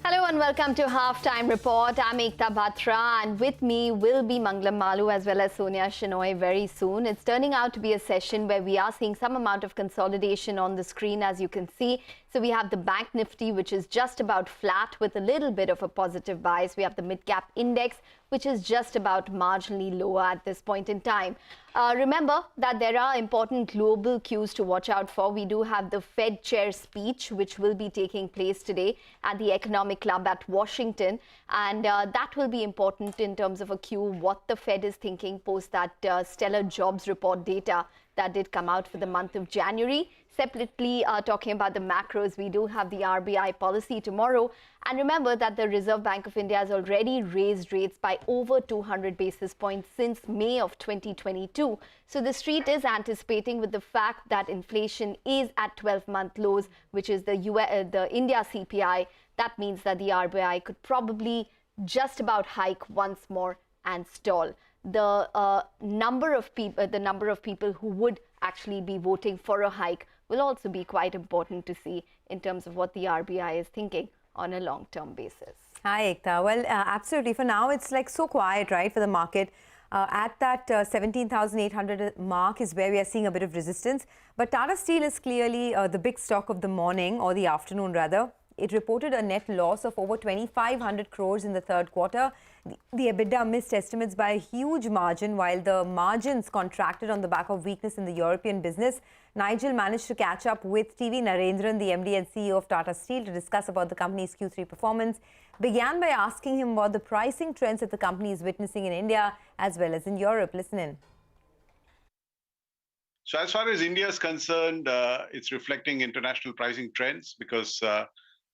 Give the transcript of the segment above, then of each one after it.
Hello and welcome to Halftime Report. I'm Ekta Batra and with me will be Manglam Malu as well as Sonia Shenoy very soon. It's turning out to be a session where we are seeing some amount of consolidation on the screen, as you can see. So we have the Bank Nifty, which is just about flat with a little bit of a positive bias. We have the mid-cap index, which is just about marginally lower at this point in time. Remember that there are important global cues to watch out for. We do have the Fed chair speech, which will be taking place today at the Economic Club at Washington. And that will be important in terms of a cue what the Fed is thinking post that stellar jobs report data that did come out for the month of January. Separately, talking about the macros, we do have the RBI policy tomorrow. And remember that the Reserve Bank of India has already raised rates by over 200 basis points since May of 2022. So the street is anticipating, with the fact that inflation is at 12-month lows, which is the India CPI, that means that the RBI could probably just about hike once more and stall. The number of people who would actually be voting for a hike will also be quite important to see in terms of what the RBI is thinking on a long-term basis. Hi, Ekta. Well, absolutely. For now, it's like so quiet, right, for the market. At that 17,800 mark is where we are seeing a bit of resistance. But Tata Steel is clearly the big stock of the morning, or the afternoon rather. It reported a net loss of over 2,500 crores in the third quarter. The EBITDA missed estimates by a huge margin, while the margins contracted on the back of weakness in the European business. Nigel managed to catch up with TV Narendran, the MD and CEO of Tata Steel, to discuss about the company's Q3 performance. Began by asking him about the pricing trends that the company is witnessing in India as well as in Europe. Listen in. So as far as India is concerned, it's reflecting international pricing trends, because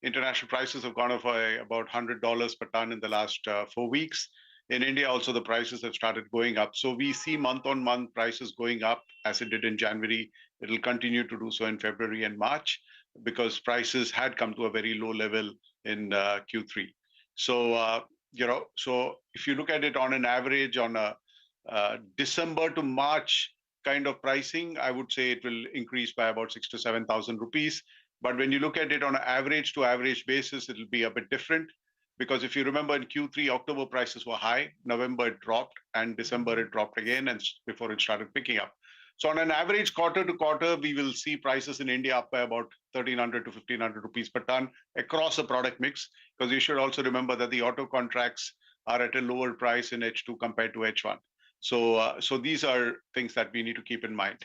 international prices have gone up by about $100 per ton in the last 4 weeks. In India also, the prices have started going up. So we see month-on-month prices going up as it did in January. It will continue to do so in February and March, because prices had come to a very low level in Q3. So, so if you look at it on an average on a December to March kind of pricing, I would say it will increase by about 6,000 to 7,000 rupees. But when you look at it on an average to average basis, it will be a bit different, because if you remember in Q3, October prices were high, November it dropped, and December it dropped again, and before it started picking up. So on an average quarter to quarter, we will see prices in India up by about 1,300 to 1,500 rupees per ton across the product mix, because you should also remember that the auto contracts are at a lower price in H2 compared to H1. So these are things that we need to keep in mind.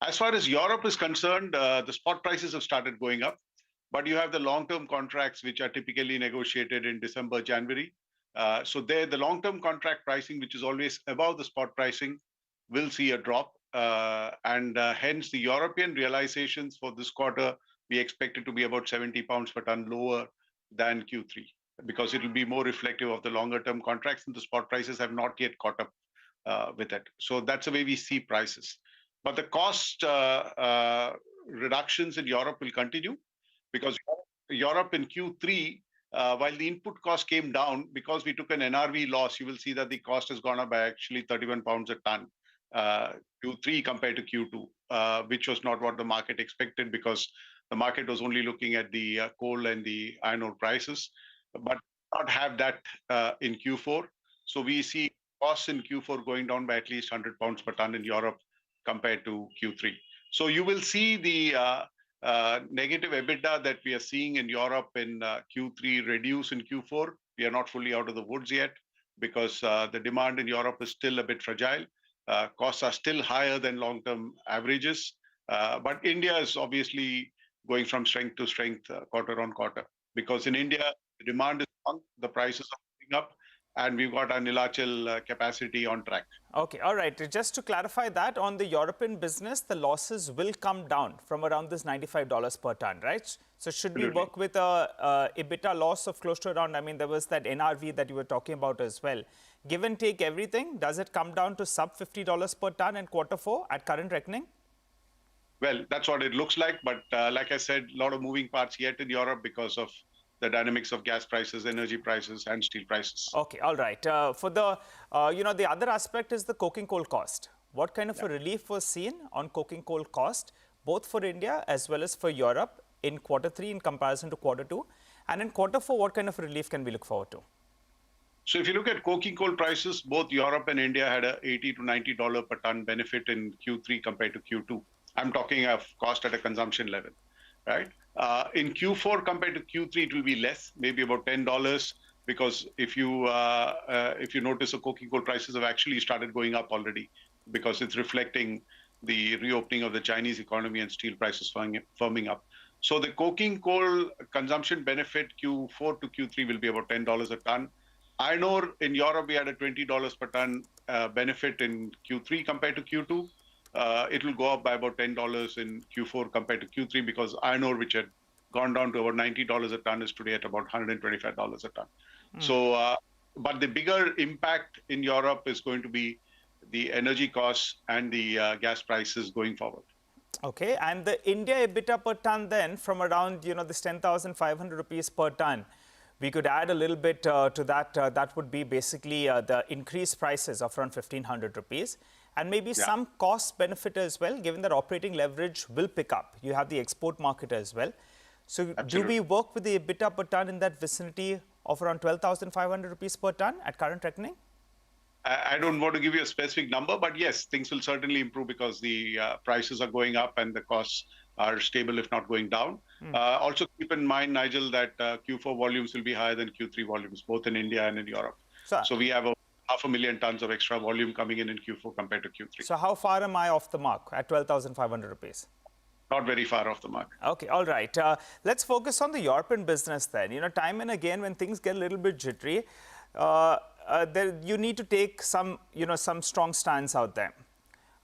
As far as Europe is concerned, the spot prices have started going up, but you have the long-term contracts which are typically negotiated in December, January. So there, the long-term contract pricing, which is always above the spot pricing, will see a drop. And hence the European realizations for this quarter, we expect it to be about 70 pounds per ton lower than Q3, because it will be more reflective of the longer-term contracts, and the spot prices have not yet caught up with it. So that's the way we see prices. But the cost reductions in Europe will continue, because Europe in Q3, while the input cost came down, because we took an NRV loss, you will see that the cost has gone up by actually 31 pounds a ton, Q3 compared to Q2, which was not what the market expected, because the market was only looking at the coal and the iron ore prices, but not have that in Q4. So we see costs in Q4 going down by at least 100 pounds per ton in Europe compared to Q3. So you will see the negative EBITDA that we are seeing in Europe in Q3 reduce in Q4. We are not fully out of the woods yet, because the demand in Europe is still a bit fragile. Costs are still higher than long-term averages. But India is obviously going from strength to strength quarter on quarter, because in India, the demand is strong, the prices are going up, and we've got our Nilachal capacity on track. Okay, all right. Just to clarify that, on the European business, the losses will come down from around this $95 per ton, right? So should we work with a EBITDA loss of close to around, I mean, there was that NRV that you were talking about as well. Give and take everything, does it come down to sub $50 per ton in Q4 at current reckoning? Well, that's what it looks like. But like I said, a lot of moving parts yet in Europe because of the dynamics of gas prices, energy prices, and steel prices. Okay, all right. For the, the other aspect is the coking coal cost. What kind of a relief was seen on coking coal cost, both for India as well as for Europe in Q3 in comparison to Q2? And in Q4, what kind of relief can we look forward to? So if you look at coking coal prices, both Europe and India had a $80 to $90 per ton benefit in Q3 compared to Q2. I'm talking of cost at a consumption level, right? In Q4 compared to Q3, it will be less, maybe about $10, because if you notice, the coking coal prices have actually started going up already, because it's reflecting the reopening of the Chinese economy and steel prices firming up. So the coking coal consumption benefit Q4 to Q3 will be about $10 a ton. Iron ore in Europe, we had a $20 per ton benefit in Q3 compared to Q2. It will go up by about $10 in Q4 compared to Q3, because iron ore, which had gone down to about $90 a ton, is today at about $125 a ton. So, but the bigger impact in Europe is going to be the energy costs and the gas prices going forward. Okay, and the India EBITDA per ton then, from around, this 10,500 rupees per ton, we could add a little bit to that. That would be basically the increased prices of around 1,500 rupees. And maybe some cost benefit as well, given that operating leverage will pick up. You have the export market as well. So do we work with the EBITDA per ton in that vicinity of around 12,500 rupees per ton at current reckoning? I don't want to give you a specific number, but yes, things will certainly improve because the prices are going up and the costs are stable, if not going down. Also keep in mind, Nigel, that Q4 volumes will be higher than Q3 volumes, both in India and in Europe. So we have 500,000 tons of extra volume coming in Q4 compared to Q3. So how far am I off the mark at 12,500 rupees? Not very far off the mark. Okay, all right. Let's focus on the European business then. Time and again, when things get a little bit jittery, you need to take some strong stance out there.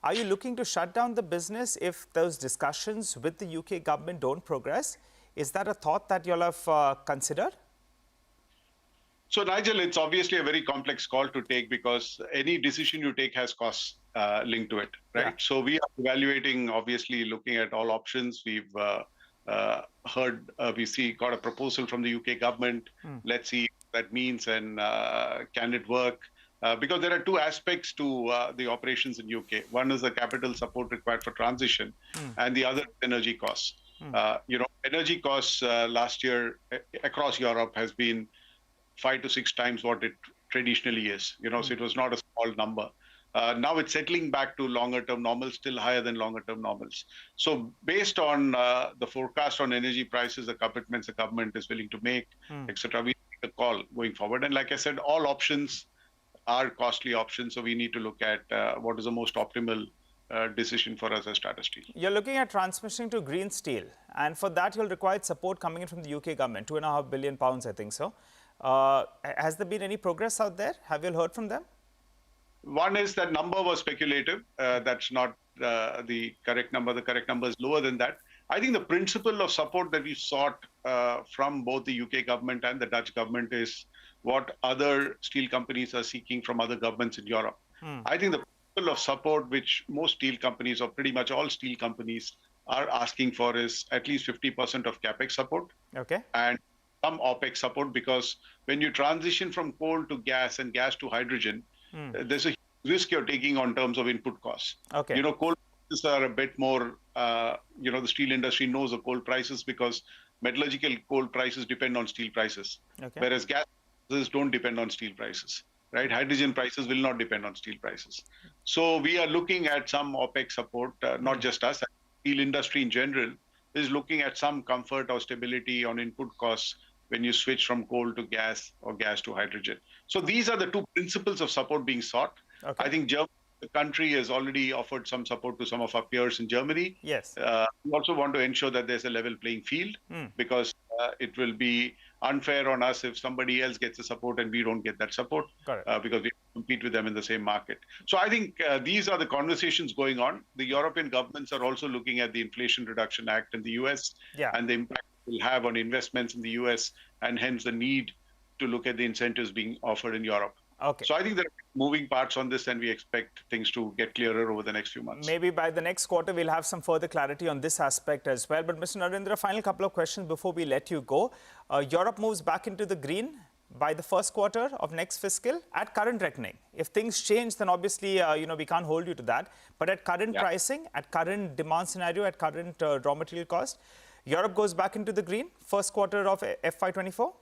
Are you looking to shut down the business if those discussions with the UK government don't progress? Is that a thought that you'll have considered? So, Nigel, it's obviously a very complex call to take, because any decision you take has costs linked to it, right? Yeah. So we are evaluating, obviously looking at all options. We've got a proposal from the UK government. Let's see what that means, and can it work? Because there are two aspects to the operations in UK. One is the capital support required for transition, and the other energy costs. Energy costs last year across Europe has been 5 to 6 times what it traditionally is. So it was not a small number. Now it's settling back to longer-term normals, still higher than longer-term normals. So based on the forecast on energy prices, the commitments the government is willing to make, etc., we take a call going forward. And like I said, all options are costly options, so we need to look at what is the most optimal decision for us as Tata Steel. You're looking at transitioning to green steel, and for that you'll require support coming in from the UK government, £2.5 billion, I think so. Has there been any progress out there? Have you heard from them? One is that number was speculative. That's not the correct number. The correct number is lower than that. I think the principle of support that we sought from both the UK government and the Dutch government is what other steel companies are seeking from other governments in Europe. I think the principle of support which most steel companies, or pretty much all steel companies, are asking for is at least 50% of capex support. Okay. And some OPEX support, because when you transition from coal to gas and gas to hydrogen, there's a risk you're taking on terms of input costs. Okay. Coal prices are a bit more, the steel industry knows the coal prices because metallurgical coal prices depend on steel prices, whereas gas prices don't depend on steel prices, right? Hydrogen prices will not depend on steel prices. So we are looking at some OPEX support, not just us, steel industry in general is looking at some comfort or stability on input costs when you switch from coal to gas or gas to hydrogen. So these are the two principles of support being sought. Okay. I think Germany, the country, has already offered some support to some of our peers in Germany. Yes. We also want to ensure that there's a level playing field, because it will be unfair on us if somebody else gets the support and we don't get that support, because we compete with them in the same market. So I think these are the conversations going on. The European governments are also looking at the Inflation Reduction Act in the US and the impact it will have on investments in the US, and hence the need to look at the incentives being offered in Europe. Okay. So I think there are moving parts on this, and we expect things to get clearer over the next few months. Maybe by the next quarter, we'll have some further clarity on this aspect as well. But Mr. Narendra, final couple of questions before we let you go. Europe moves back into the green by the first quarter of next fiscal at current reckoning. If things change, then obviously, we can't hold you to that. But at current pricing, at current demand scenario, at current raw material cost, Europe goes back into the green, first quarter of FY24?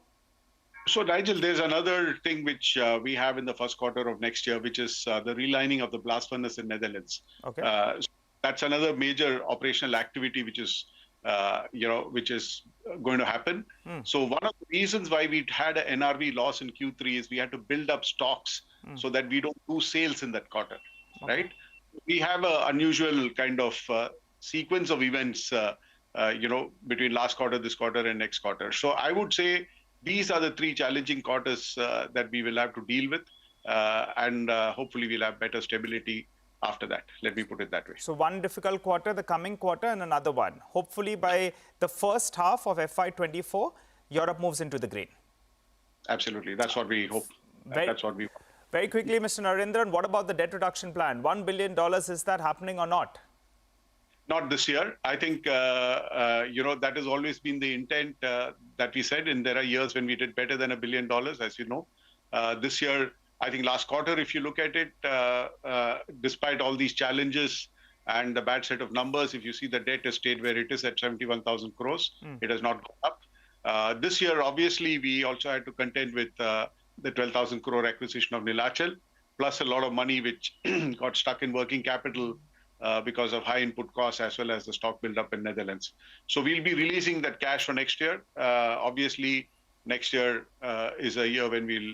So, Nigel, there's another thing which we have in the first quarter of next year, which is the relining of the blast furnace in Netherlands. Okay. So that's another major operational activity which is, which is going to happen. So one of the reasons why we had an NRV loss in Q3 is we had to build up stocks so that we don't lose sales in that quarter, right? We have an unusual kind of sequence of events, between last quarter, this quarter, and next quarter. So I would say these are the three challenging quarters that we will have to deal with, and hopefully we'll have better stability after that. Let me put it that way. So one difficult quarter, the coming quarter, and another one. Hopefully by the first half of FY24, Europe moves into the green. Absolutely. That's what we hope. That's what we want. Very quickly, Mr. Narendran, what about the debt reduction plan? $1 billion, is that happening or not? Not this year. I think, that has always been the intent that we said, and there are years when we did better than $1 billion, as you know. This year, I think last quarter, if you look at it, despite all these challenges and the bad set of numbers, if you see the debt has stayed where it is at 71,000 crores, it has not gone up. This year, obviously, we also had to contend with the 12,000 crore acquisition of Nilachal, plus a lot of money which got stuck in working capital because of high input costs as well as the stock buildup in Netherlands. So we'll be releasing that cash for next year. Obviously, next year is a year when we'll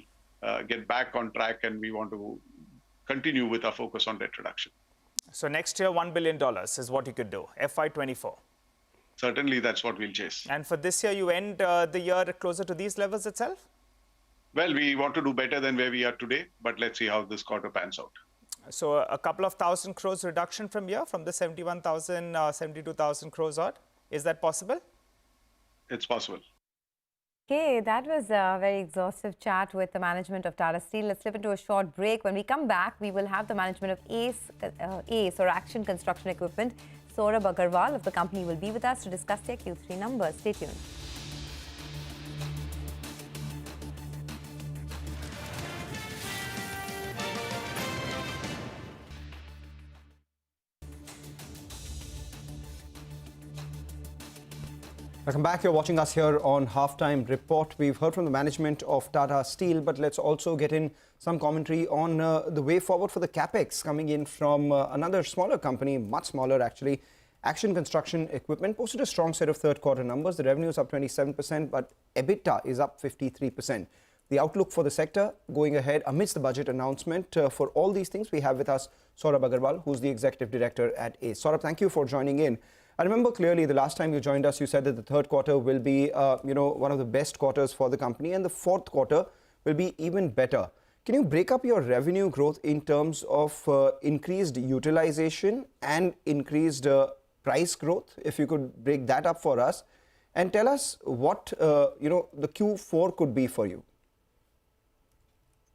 get back on track, and we want to continue with our focus on debt reduction. So next year, $1 billion is what you could do, FY24. Certainly, that's what we'll chase. And for this year, you end the year closer to these levels itself? Well, we want to do better than where we are today, but let's see how this quarter pans out. So a couple of thousand crores reduction from here, from the 71,000, 72,000 crores odd. Is that possible? It's possible. Okay, that was a very exhaustive chat with the management of Tata Steel. Let's slip into a short break. When we come back, we will have the management of ACE or Action Construction Equipment. Saurabh Agarwal of the company will be with us to discuss their Q3 numbers. Stay tuned. Welcome back. You're watching us here on Halftime Report. We've heard from the management of Tata Steel, but let's also get in some commentary on the way forward for the capex coming in from another smaller company, much smaller actually. Action Construction Equipment posted a strong set of third quarter numbers. The revenue is up 27%, but EBITDA is up 53%. The outlook for the sector going ahead amidst the budget announcement. For all these things, we have with us Saurabh Agarwal, who's the Executive Director at ACE. Saurabh, thank you for joining in. I remember clearly the last time you joined us, you said that the third quarter will be, one of the best quarters for the company, and the fourth quarter will be even better. Can you break up your revenue growth in terms of increased utilization and increased price growth? If you could break that up for us, and tell us what the Q4 could be for you.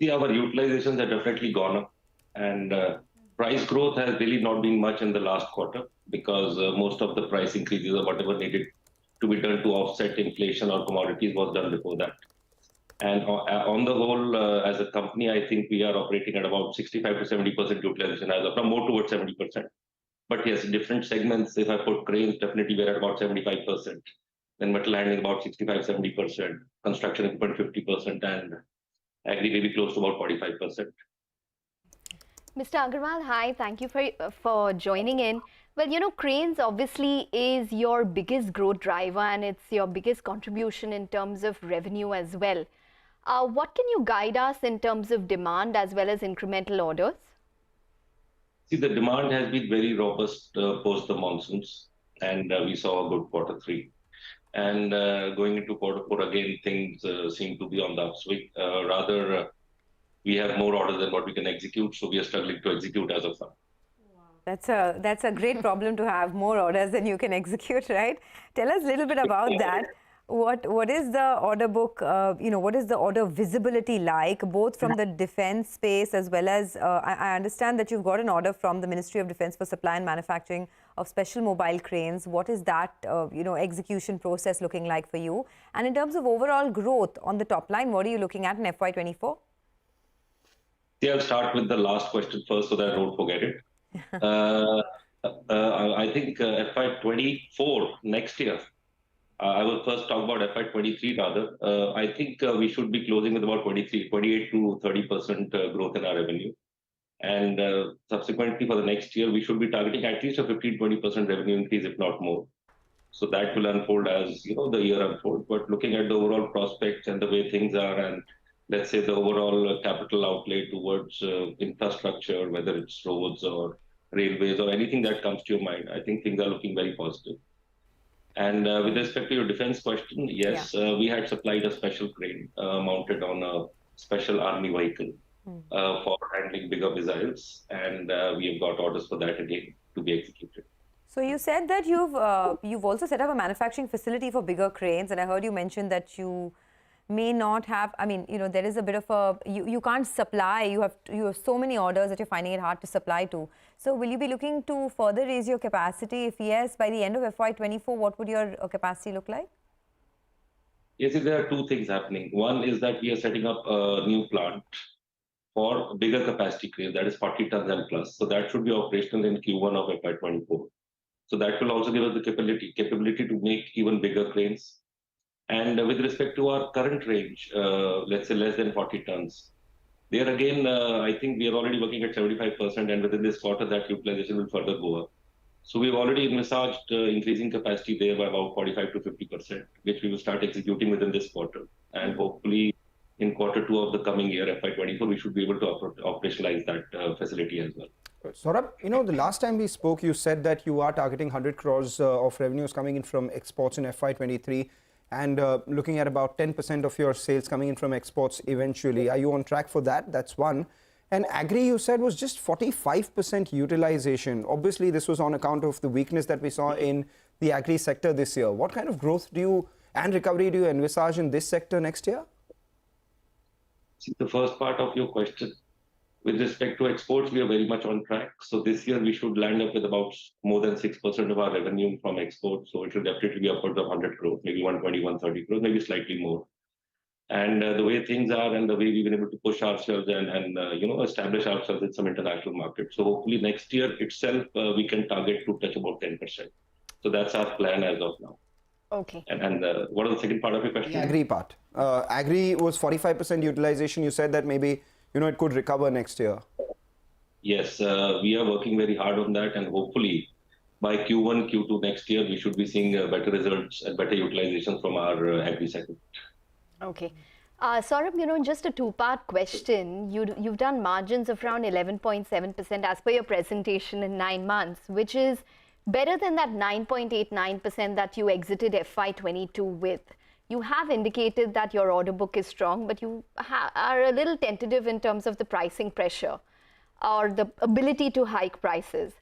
See, our utilizations have definitely gone up, and price growth has really not been much in the last quarter, because most of the price increases or whatever needed to be done to offset inflation or commodities was done before that. And on the whole, as a company, I think we are operating at about 65 to 70% utilization, as of now, more towards 70%. But yes, different segments, if I put cranes, definitely we're at about 75%. Then metal handling about 65, 70%, construction equipment 50%, and agri maybe close to about 45%. Mr. Agarwal, hi. Thank you for joining in. Well, cranes obviously is your biggest growth driver, and it's your biggest contribution in terms of revenue as well. What can you guide us in terms of demand as well as incremental orders? See, the demand has been very robust post the monsoons, and we saw a good quarter three. And going into quarter four, again, things seem to be on the upswing. We have more orders than what we can execute, so we are struggling to execute as of now. That's a great problem to have, more orders than you can execute, right? Tell us a little bit about that. What is the order book, what is the order visibility like, both from the defense space as well as, I understand that you've got an order from the Ministry of Defense for supply and manufacturing of special mobile cranes. What is that, execution process looking like for you? And in terms of overall growth on the top line, what are you looking at in FY24? See, I'll start with the last question first so that I don't forget it. I think FY24 next year, I will first talk about FY23 rather. I think we should be closing with about 28 to 30% growth in our revenue. And subsequently for the next year, we should be targeting at least a 15-20% revenue increase, if not more. So that will unfold as the year unfolds. But looking at the overall prospects and the way things are, and let's say the overall capital outlay towards infrastructure, whether it's roads or railways or anything that comes to your mind, I think things are looking very positive. And with respect to your defense question, yes, we had supplied a special crane mounted on a special army vehicle for handling bigger missiles, and we have got orders for that again to be executed. So you said that you've also set up a manufacturing facility for bigger cranes, and I heard you mention that you may not have. I mean, there is a bit of a you can't supply. You have so many orders that you're finding it hard to supply to. So will you be looking to further raise your capacity? If yes, by the end of FY24, what would your capacity look like? Yes, there are two things happening. One is that we are setting up a new plant for bigger capacity cranes, that is 40 tons and plus. So that should be operational in Q1 of FY24. So that will also give us the capability to make even bigger cranes. And with respect to our current range, let's say less than 40 tons, there again, I think we are already working at 75%, and within this quarter, that utilization will further go up. So we've already envisaged increasing capacity there by about 45 to 50%, which we will start executing within this quarter. And hopefully, in Q2 of the coming year, FY24, we should be able to operationalize that facility as well. Saurabh, the last time we spoke, you said that you are targeting 100 crores of revenues coming in from exports in FY23 and looking at about 10% of your sales coming in from exports eventually. Are you on track for that? That's one. And agri, you said, was just 45% utilization. Obviously, this was on account of the weakness that we saw in the agri sector this year. What kind of growth and recovery do you envisage in this sector next year? See, the first part of your question, with respect to exports, we are very much on track. So this year we should land up with about more than 6% of our revenue from exports. So it should definitely be upwards of 100 crores, maybe 120, 130 crores, maybe slightly more. And the way things are and the way we've been able to push ourselves and establish ourselves in some international markets. So hopefully next year itself, we can target to touch about 10%. So that's our plan as of now. Okay. And what was the second part of your question? The agri part. Agri was 45% utilization. You said that maybe it could recover next year. Yes, we are working very hard on that, and hopefully by Q1, Q2 next year, we should be seeing better results and better utilization from our agri segment. Okay. Saurabh, just a two-part question. You've done margins of around 11.7% as per your presentation in 9 months, which is better than that 9.89% that you exited FY22 with. You have indicated that your order book is strong, but you are a little tentative in terms of the pricing pressure or the ability to hike prices.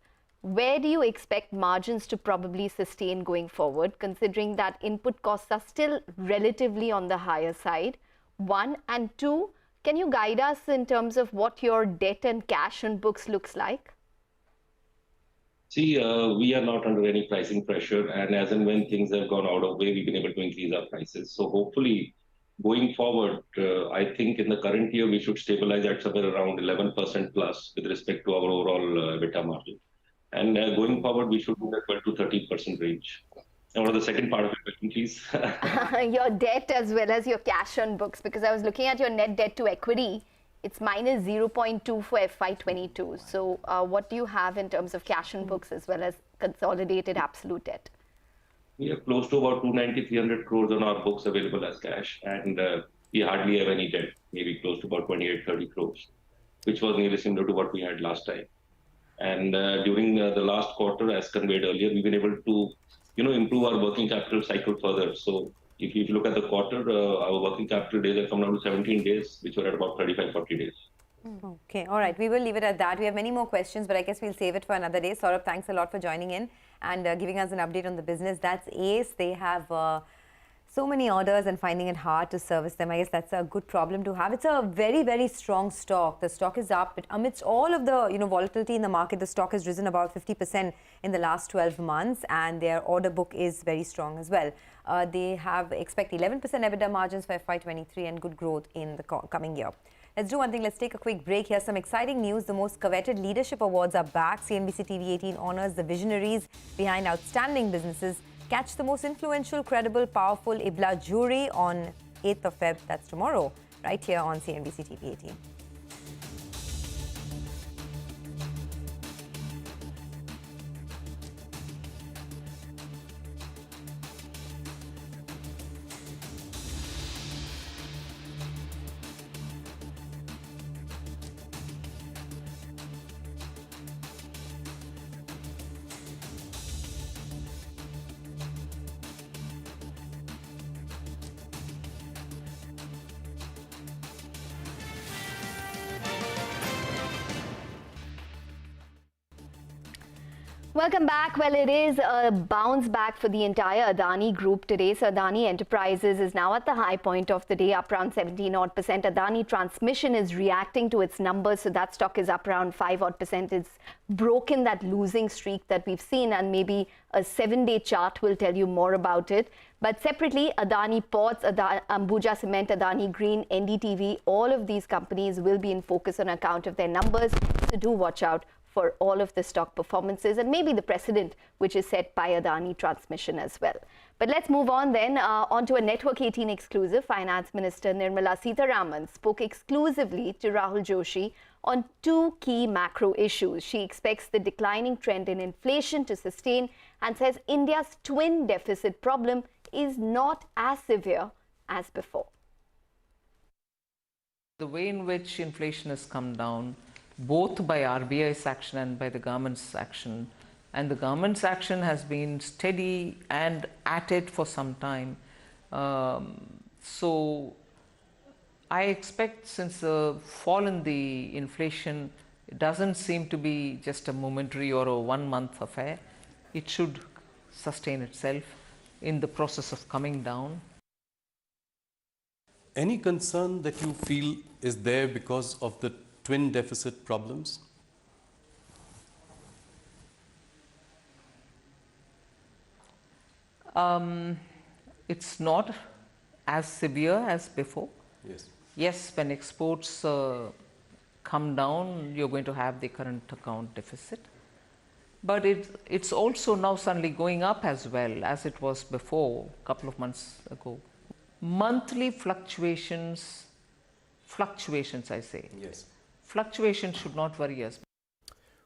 Where do you expect margins to probably sustain going forward, considering that input costs are still relatively on the higher side? One, and two, can you guide us in terms of what your debt and cash on books looks like? See, we are not under any pricing pressure, and as and when things have gone out of way, we've been able to increase our prices. So hopefully, going forward, I think in the current year, we should stabilize at somewhere around 11% plus with respect to our overall EBITDA margin. And going forward, we should be in the 12 to 13% range. And what was the second part of your question, please? Your debt as well as your cash on books, because I was looking at your net debt to equity. It's minus 0.2 for FY22. So what do you have in terms of cash on books as well as consolidated absolute debt? We are close to about 290, 300 crores on our books available as cash. And we hardly have any debt, maybe close to about 28, 30 crores, which was nearly similar to what we had last time. And during the last quarter, as conveyed earlier, we've been able to, improve our working capital cycle further. So if you look at the quarter, our working capital days have come down to 17 days, which were at about 35, 40 days. Okay, all right. We will leave it at that. We have many more questions, but I guess we'll save it for another day. Saurabh, thanks a lot for joining in and giving us an update on the business. That's ACE. They have so many orders and finding it hard to service them. I guess that's a good problem to have. It's a very, very strong stock. The stock is up. Amidst all of the volatility in the market, the stock has risen about 50% in the last 12 months, and their order book is very strong as well. They expect 11% EBITDA margins for FY23 and good growth in the coming year. Let's do one thing. Let's take a quick break. Here's some exciting news. The most coveted leadership awards are back. CNBC-TV18 honors the visionaries behind outstanding businesses Catch the most influential, credible, powerful IBLA jury on 8th of Feb, that's tomorrow, right here on CNBC-TV18. Welcome back. Well, it is a bounce back for the entire Adani group today. So Adani Enterprises is now at the high point of the day, up around 17-odd%. Adani Transmission is reacting to its numbers. So that stock is up around 5-odd%. It's broken that losing streak that we've seen, and maybe a 7-day chart will tell you more about it. But separately, Adani Ports, Ambuja Cement, Adani Green, NDTV, all of these companies will be in focus on account of their numbers. So do watch out for all of the stock performances and maybe the precedent which is set by Adani Transmission as well. But let's move on then onto a Network 18 exclusive. Finance Minister Nirmala Sitharaman spoke exclusively to Rahul Joshi on two key macro issues. She expects the declining trend in inflation to sustain and says India's twin deficit problem is not as severe as before. The way in which inflation has come down, both by RBI's action and by the government's action, and the government's action has been steady and at it for some time. So I expect, since the fall in the inflation doesn't seem to be just a momentary or a 1-month affair, it should sustain itself in the process of coming down. Any concern that you feel is there because of the twin deficit problems? It's not as severe as before. Yes. Yes, when exports come down, you're going to have the current account deficit. But it's also now suddenly going up as well as it was before, a couple of months ago. Monthly fluctuations I say. Yes. Fluctuations should not worry us.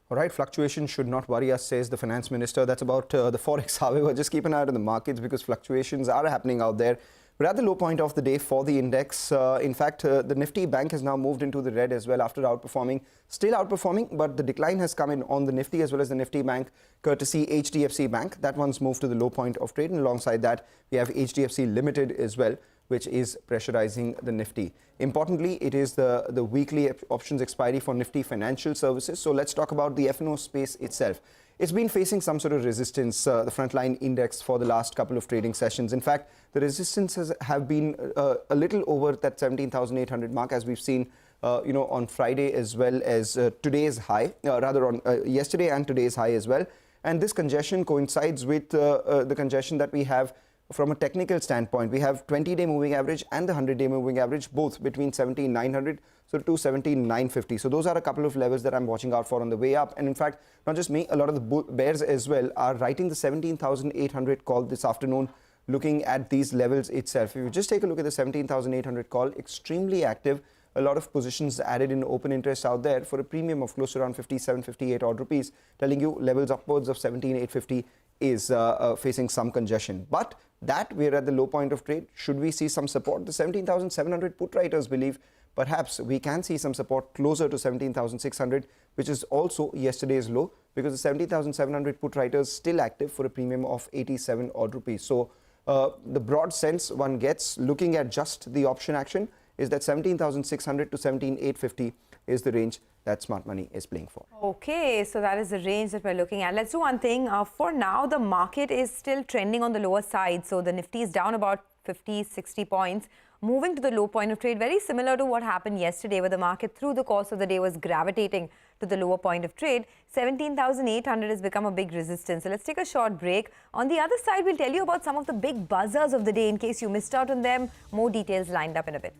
All right, fluctuation should not worry us, says the finance minister. That's about the forex. However, just keep an eye on the markets because fluctuations are happening out there. We're at the low point of the day for the index. In fact, the Nifty bank has now moved into the red as well after outperforming. Still outperforming, but the decline has come in on the Nifty as well as the Nifty bank, courtesy HDFC Bank. That one's moved to the low point of trade. And alongside that, we have HDFC Limited as well, which is pressurizing the Nifty. Importantly, it is the weekly options expiry for Nifty Financial Services. So let's talk about the F&O space itself. It's been facing some sort of resistance, the frontline index, for the last couple of trading sessions. In fact, the resistances have been a little over that 17,800 mark, as we've seen on Friday as well as today's high, rather on yesterday and today's high as well. And this congestion coincides with the congestion that we have from a technical standpoint. We have 20-day moving average and the 100-day moving average, both between 17,900 to 17,950. So those are a couple of levels that I'm watching out for on the way up. And in fact, not just me, a lot of the bears as well are writing the 17,800 call this afternoon, looking at these levels itself. If you just take a look at the 17,800 call, extremely active. A lot of positions added in open interest out there for a premium of close to around 57, 58 odd rupees, telling you levels upwards of 17,850 is facing some congestion. But that we're at the low point of trade. Should we see some support? The 17,700 put writers believe perhaps we can see some support closer to 17,600, which is also yesterday's low, because the 17,700 put writers still active for a premium of 87 odd rupees. So the broad sense one gets looking at just the option action is that 17,600 to 17,850 is the range that Smart Money is playing for. Okay, so that is the range that we're looking at. Let's do one thing. For now, the market is still trending on the lower side. So the Nifty is down about 50, 60 points, moving to the low point of trade, very similar to what happened yesterday, where the market through the course of the day was gravitating to the lower point of trade. 17,800 has become a big resistance. So let's take a short break. On the other side, we'll tell you about some of the big buzzers of the day in case you missed out on them. More details lined up in a bit.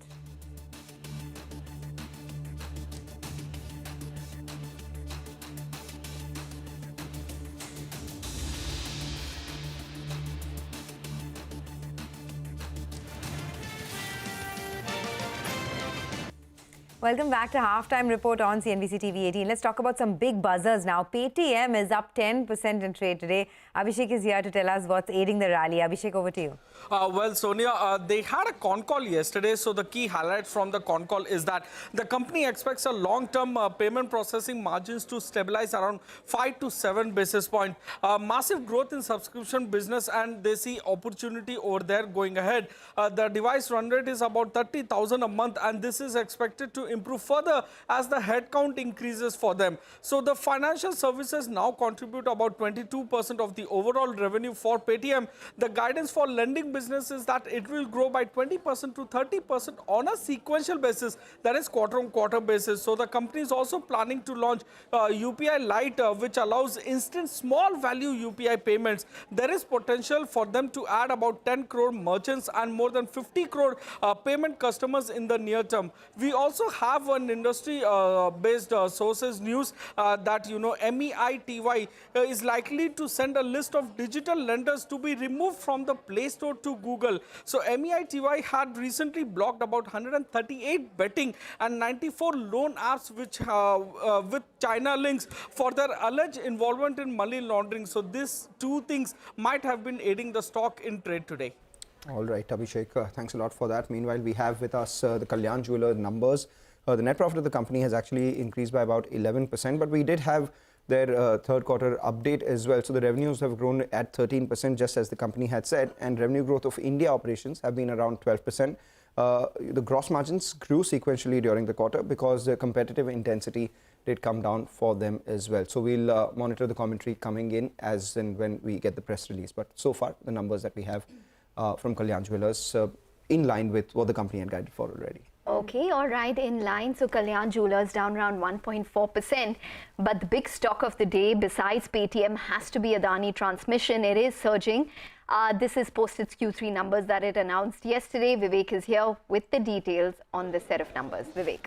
Welcome back to Halftime Report on CNBC-TV18. Let's talk about some big buzzers now. Paytm is up 10% in trade today. Abhishek is here to tell us what's aiding the rally. Abhishek, over to you. Well, Sonia, they had a con call yesterday, so the key highlight from the con call is that the company expects a long-term payment processing margins to stabilize around 5 to 7 basis points. Massive growth in subscription business, and they see opportunity over there going ahead. The device run rate is about 30,000 a month, and this is expected to improve further as the headcount increases for them. So the financial services now contribute about 22% of the overall revenue for Paytm. The guidance for lending business is that it will grow by 20% to 30% on a sequential basis, that is quarter-on-quarter basis. So the company is also planning to launch UPI Lite, which allows instant small value UPI payments. There is potential for them to add about 10 crore merchants and more than 50 crore payment customers in the near term. We also have an industry-based sources news that, MEITY is likely to send a list of digital lenders to be removed from the Play Store to Google. So MEITY had recently blocked about 138 betting and 94 loan apps which with China links for their alleged involvement in money laundering. So these two things might have been aiding the stock in trade today. All right, Abhishek, thanks a lot for that. Meanwhile, we have with us the Kalyan Jewellers numbers. The net profit of the company has actually increased by about 11%, but we did have their third quarter update as well. So the revenues have grown at 13%, just as the company had said, and revenue growth of India operations have been around 12%. The gross margins grew sequentially during the quarter because the competitive intensity did come down for them as well. So we'll monitor the commentary coming in as and when we get the press release. But so far, the numbers that we have from Kalyan Jewellers in line with what the company had guided for already. Okay, all right, in line. So Kalyan Jewellers down around 1.4%. But the big stock of the day, besides Paytm, has to be Adani Transmission. It is surging. This is post its Q3 numbers that it announced yesterday. Vivek is here with the details on this set of numbers. Vivek.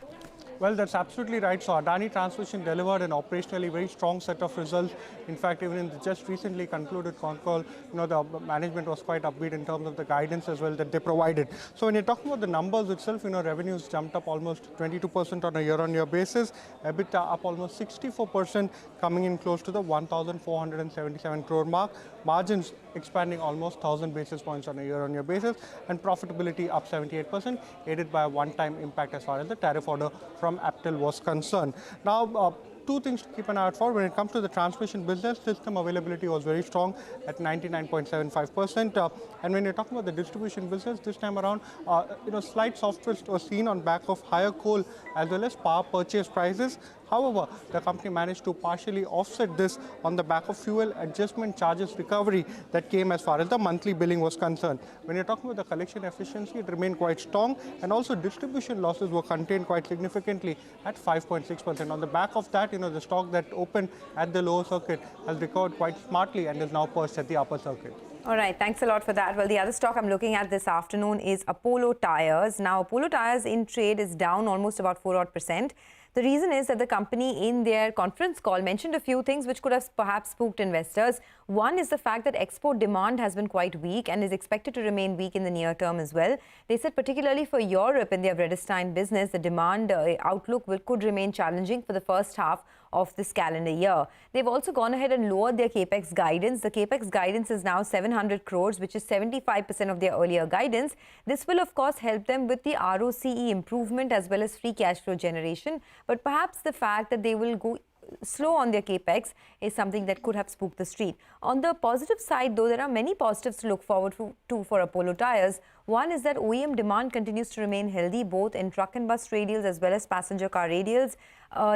Well, that's absolutely right. So Adani Transmission delivered an operationally very strong set of results. In fact, even in the just recently concluded con call, the management was quite upbeat in terms of the guidance as well that they provided. So when you're talking about the numbers itself, revenues jumped up almost 22% on a year-on-year basis. EBITDA up almost 64%, coming in close to the 1,477 crore mark. Margins expanding almost 1,000 basis points on a year-on-year basis, and profitability up 78%, aided by a one-time impact as far as the tariff order from Aptel was concerned. Now, two things to keep an eye out for. When it comes to the transmission business, system availability was very strong at 99.75%. And when you're talking about the distribution business, this time around, slight softness was seen on back of higher coal as well as power purchase prices. However, the company managed to partially offset this on the back of fuel adjustment charges recovery that came as far as the monthly billing was concerned. When you're talking about the collection efficiency, it remained quite strong, and also distribution losses were contained quite significantly at 5.6%. On the back of that, the stock that opened at the lower circuit has recovered quite smartly and is now perched at the upper circuit. All right, thanks a lot for that. Well, the other stock I'm looking at this afternoon is Apollo Tyres. Now, Apollo Tyres in trade is down almost about 4%. The reason is that the company in their conference call mentioned a few things which could have perhaps spooked investors. One is the fact that export demand has been quite weak and is expected to remain weak in the near term as well. They said particularly for Europe in their Vredestein business, the demand outlook could remain challenging for the first half of this calendar year. They've also gone ahead and lowered their capex guidance. The capex guidance is now 700 crores, which is 75% of their earlier guidance. This will, of course, help them with the ROCE improvement as well as free cash flow generation. But perhaps the fact that they will go slow on their capex is something that could have spooked the street. On the positive side, though, there are many positives to look forward to for Apollo Tyres. One is that OEM demand continues to remain healthy, both in truck and bus radials as well as passenger car radials.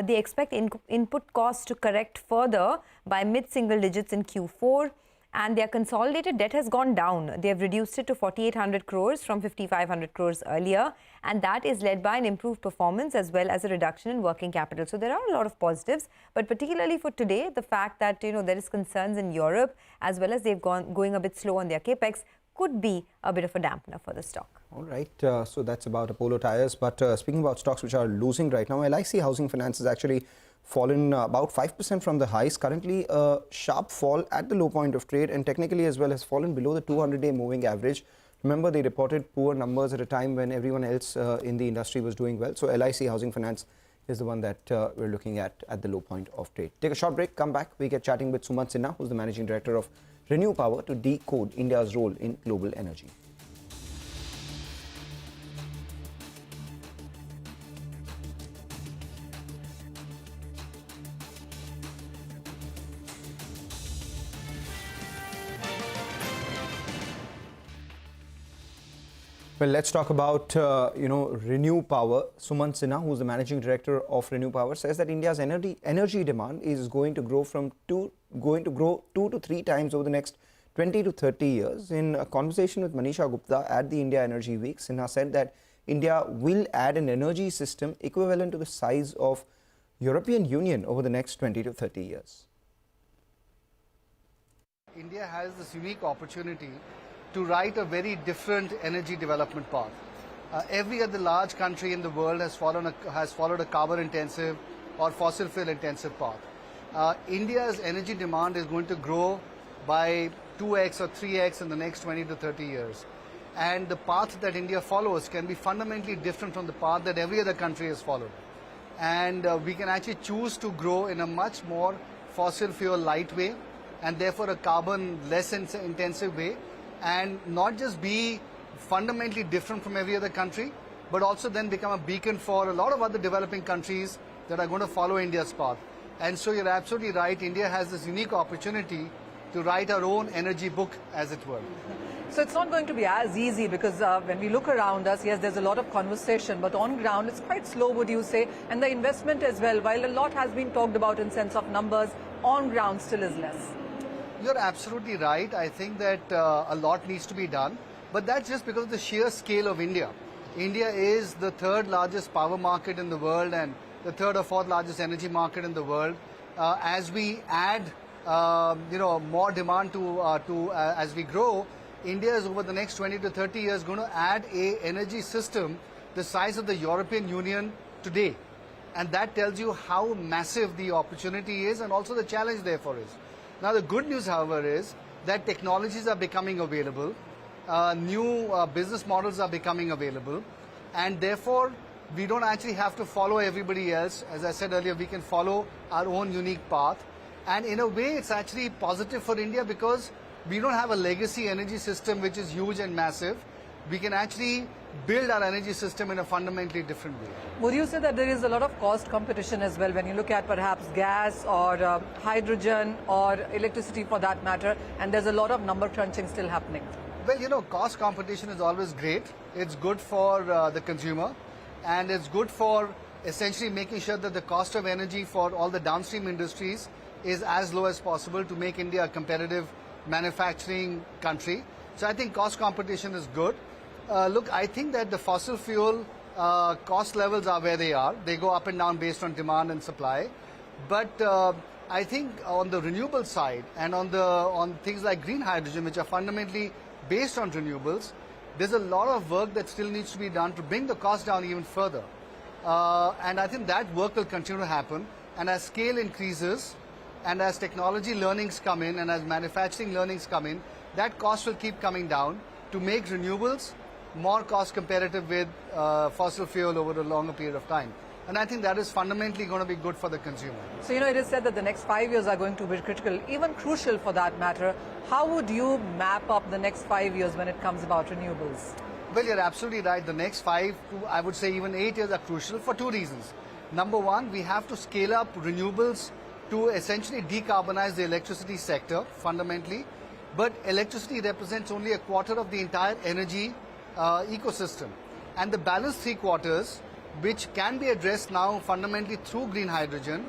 They expect input costs to correct further by mid-single digits in Q4. And their consolidated debt has gone down. They have reduced it to 4,800 crores from 5,500 crores earlier. And that is led by an improved performance as well as a reduction in working capital. So there are a lot of positives. But particularly for today, the fact that there is concerns in Europe as well as they've going a bit slow on their capex could be a bit of a dampener for the stock. All right, so that's about Apollo Tyres. But speaking about stocks which are losing right now, LIC Housing Finance is actually fallen about 5% from the highs. Currently, a sharp fall at the low point of trade, and technically as well has fallen below the 200-day moving average Remember, they reported poor numbers at a time when everyone else in the industry was doing well. So LIC Housing Finance is the one that we're looking at the low point of trade. Take a short break, come back. We get chatting with Sumant Sinha, who's the Managing Director of Renew Power, to decode India's role in global energy. Well, let's talk about, Renew Power. Sumant Sinha, who's the Managing Director of Renew Power, says that India's energy demand is going to grow 2 to 3 times over the next 20 to 30 years. In a conversation with Manisha Gupta at the India Energy Week, Sinha said that India will add an energy system equivalent to the size of European Union over the next 20 to 30 years. India has this unique opportunity to write a very different energy development path. Every other large country in the world has followed a carbon-intensive or fossil fuel-intensive path. India's energy demand is going to grow by 2x or 3x in the next 20 to 30 years. And the path that India follows can be fundamentally different from the path that every other country has followed. And we can actually choose to grow in a much more fossil fuel light way, and therefore a carbon less intensive way, and not just be fundamentally different from every other country, but also then become a beacon for a lot of other developing countries that are going to follow India's path. And so you're absolutely right, India has this unique opportunity to write our own energy book, as it were. So it's not going to be as easy, because when we look around us, yes, there's a lot of conversation, but on ground it's quite slow, would you say? And the investment as well, while a lot has been talked about in sense of numbers, on ground still is less. You're absolutely right. I think that a lot needs to be done, but that's just because of the sheer scale of India. India is the 3rd largest power market in the world and the 3rd or 4th largest energy market in the world. As we add, more demand as we grow, India is over the next 20 to 30 years going to add a energy system the size of the European Union today, and that tells you how massive the opportunity is and also the challenge therefore is. Now, the good news, however, is that technologies are becoming available, new business models are becoming available, and therefore we don't actually have to follow everybody else. As I said earlier, we can follow our own unique path, and in a way it's actually positive for India because we don't have a legacy energy system which is huge and massive. We can actually build our energy system in a fundamentally different way. Would you say that there is a lot of cost competition as well when you look at perhaps gas or hydrogen or electricity for that matter, and there's a lot of number crunching still happening? Well, cost competition is always great. It's good for the consumer, and it's good for essentially making sure that the cost of energy for all the downstream industries is as low as possible to make India a competitive manufacturing country. So I think cost competition is good. Look, I think that the fossil fuel cost levels are where they are. They go up and down based on demand and supply. But I think on the renewable side and on things like green hydrogen, which are fundamentally based on renewables, there's a lot of work that still needs to be done to bring the cost down even further. And I think that work will continue to happen. And as scale increases, and as technology learnings come in, and as manufacturing learnings come in, that cost will keep coming down to make renewables more cost competitive with fossil fuel over a longer period of time. And I think that is fundamentally going to be good for the consumer. So, it is said that the next 5 years are going to be critical, even crucial for that matter. How would you map up the next 5 years when it comes about renewables? Well, you're absolutely right. The next 5 to, I would say, even 8 years are crucial for 2 reasons. Number one, we have to scale up renewables to essentially decarbonize the electricity sector fundamentally. But electricity represents only a quarter of the entire energy ecosystem. And the balance 3/4, which can be addressed now fundamentally through green hydrogen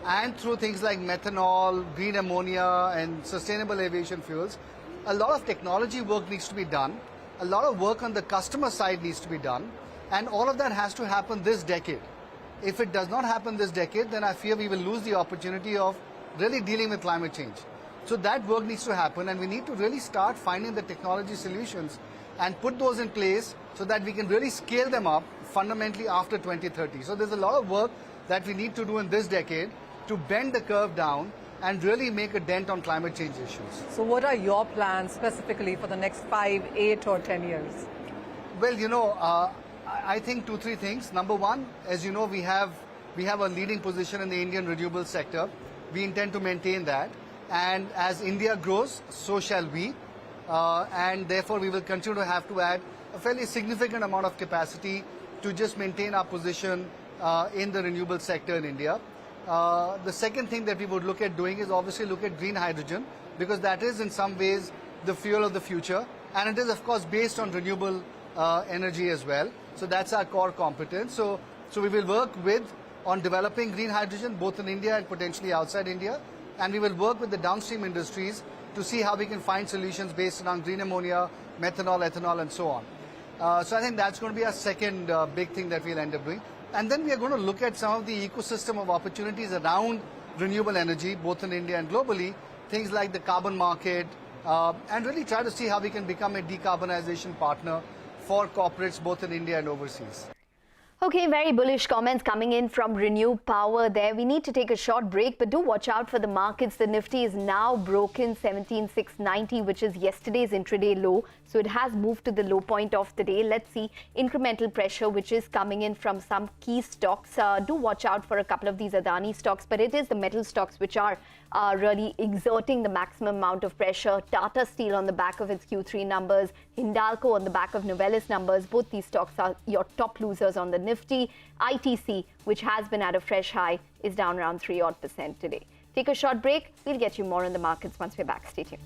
and through things like methanol, green ammonia and sustainable aviation fuels, a lot of technology work needs to be done. A lot of work on the customer side needs to be done. And all of that has to happen this decade. If it does not happen this decade, then I fear we will lose the opportunity of really dealing with climate change. So that work needs to happen, and we need to really start finding the technology solutions and put those in place so that we can really scale them up fundamentally after 2030. So there's a lot of work that we need to do in this decade to bend the curve down and really make a dent on climate change issues. So what are your plans specifically for the next 5, 8 or 10 years? Well, I think 2-3 things. Number one, as you know, we have a leading position in the Indian renewable sector. We intend to maintain that. And as India grows, so shall we. And therefore, we will continue to have to add a fairly significant amount of capacity to just maintain our position in the renewable sector in India. The second thing that we would look at doing is obviously look at green hydrogen, because that is in some ways the fuel of the future. And it is, of course, based on renewable energy as well. So that's our core competence. So we will work on developing green hydrogen, both in India and potentially outside India. And we will work with the downstream industries to see how we can find solutions based on green ammonia, methanol, ethanol, and so on. So I think that's going to be our second big thing that we'll end up doing. And then we are going to look at some of the ecosystem of opportunities around renewable energy, both in India and globally, things like the carbon market, and really try to see how we can become a decarbonization partner for corporates both in India and overseas. Okay, very bullish comments coming in from Renew Power there. We need to take a short break, but do watch out for the markets. The Nifty is now broken 17,690, which is yesterday's intraday low. So it has moved to the low point of the day. Let's see incremental pressure, which is coming in from some key stocks. Do watch out for a couple of these Adani stocks, but it is the metal stocks which are really exerting the maximum amount of pressure. Tata Steel on the back of its Q3 numbers, Hindalco on the back of Novelis numbers. Both these stocks are your top losers on the Nifty. ITC, which has been at a fresh high, is down around 3% today. Take a short break. We'll get you more on the markets once we're back. Stay tuned.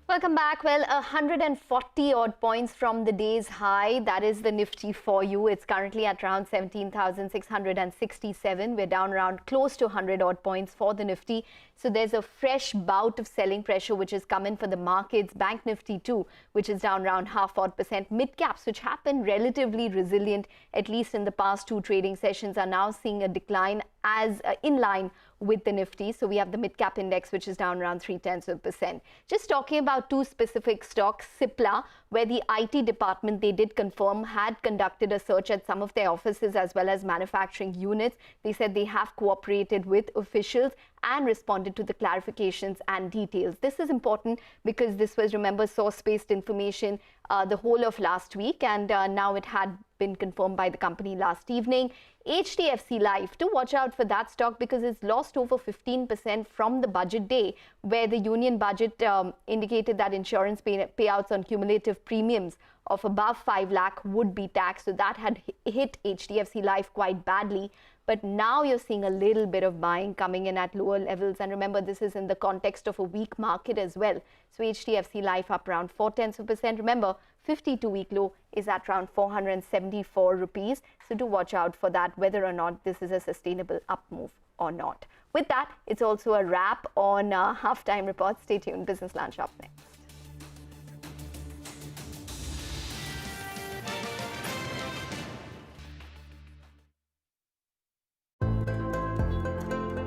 Welcome back. Well, 140 odd points from the day's high. That is the Nifty for you. It's currently at around 17,667. We're down around close to 100 odd points for the Nifty. So there's a fresh bout of selling pressure which is coming for the markets. Bank Nifty too, which is down around 0.5%. Mid caps, which have been relatively resilient, at least in the past 2 trading sessions, are now seeing a decline as in line with the Nifty. So we have the mid-cap index, which is down around 0.3%. Just talking about 2 specific stocks, Cipla, where the IT department, they did confirm, had conducted a search at some of their offices as well as manufacturing units. They said they have cooperated with officials and responded to the clarifications and details. This is important because this was, remember, source-based information the whole of last week, and now it had been confirmed by the company last evening. HDFC Life, to watch out for that stock because it's lost over 15% from the budget day, where the union budget indicated that insurance payouts on cumulative premiums of above 5 lakh would be taxed. So that had hit HDFC Life quite badly. But now you're seeing a little bit of buying coming in at lower levels. And remember, this is in the context of a weak market as well. So HDFC Life up around 0.4%. Remember, 52-week low is at around 474 rupees. So do watch out for that, whether or not this is a sustainable up move or not. With that, it's also a wrap on halftime reports. Stay tuned. Business Lunch up next.